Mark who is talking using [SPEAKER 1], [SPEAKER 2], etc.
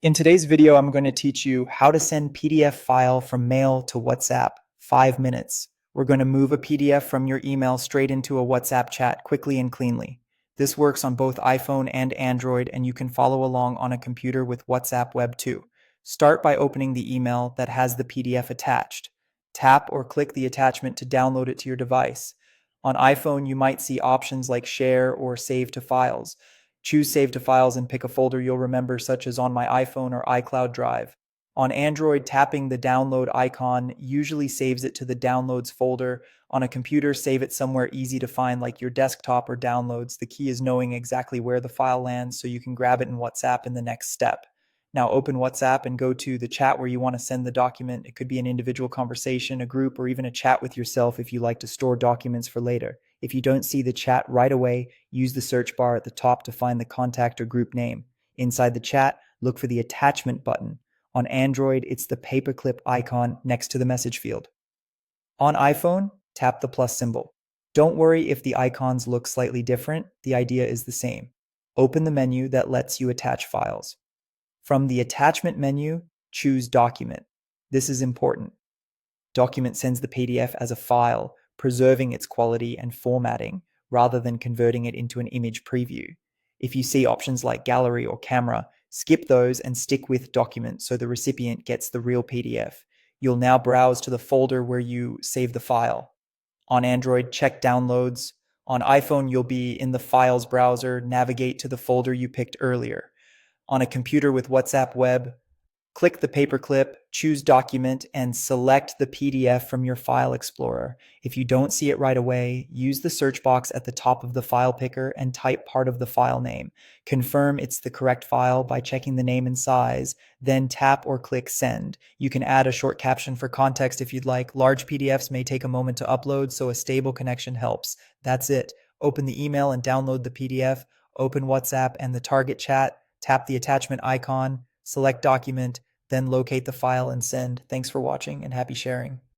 [SPEAKER 1] In today's video, I'm going to teach you how to send PDF file from mail to WhatsApp, 5 minutes. We're going to move a PDF from your email straight into a WhatsApp chat quickly and cleanly. This works on both iPhone and Android, and you can follow along on a computer with WhatsApp Web 2. Start by opening the email that has the PDF attached. Tap or click the attachment to download it to your device. On iPhone, you might see options like Share or Save to Files. Choose Save to Files and pick a folder you'll remember, such as on my iPhone or iCloud Drive. On Android, tapping the download icon usually saves it to the downloads folder. On a computer, save it somewhere easy to find, like your desktop or downloads. The key is knowing exactly where the file lands so you can grab it in WhatsApp in the next step. Now open WhatsApp and go to the chat where you want to send the document. It could be an individual conversation, a group, or even a chat with yourself if you like to store documents for later. If you don't see the chat right away, use the search bar at the top to find the contact or group name. Inside the chat, look for the attachment button. On Android, it's the paperclip icon next to the message field. On iPhone, tap the plus symbol. Don't worry if the icons look slightly different, the idea is the same. Open the menu that lets you attach files. From the attachment menu, choose Document. This is important. Document sends the PDF as a file, preserving its quality and formatting, rather than converting it into an image preview. If you see options like Gallery or Camera, skip those and stick with Document so the recipient gets the real PDF. You'll now browse to the folder where you save the file. On Android, check Downloads. On iPhone, you'll be in the Files browser, navigate to the folder you picked earlier. On a computer with WhatsApp Web, click the paperclip, choose Document, and select the PDF from your file explorer. If you don't see it right away, use the search box at the top of the file picker and type part of the file name. Confirm it's the correct file by checking the name and size, then tap or click Send. You can add a short caption for context if you'd like. Large PDFs may take a moment to upload, so a stable connection helps. That's it. Open the email and download the PDF. Open WhatsApp and the target chat. Tap the attachment icon. Select Document, then locate the file and send. Thanks for watching and happy sharing.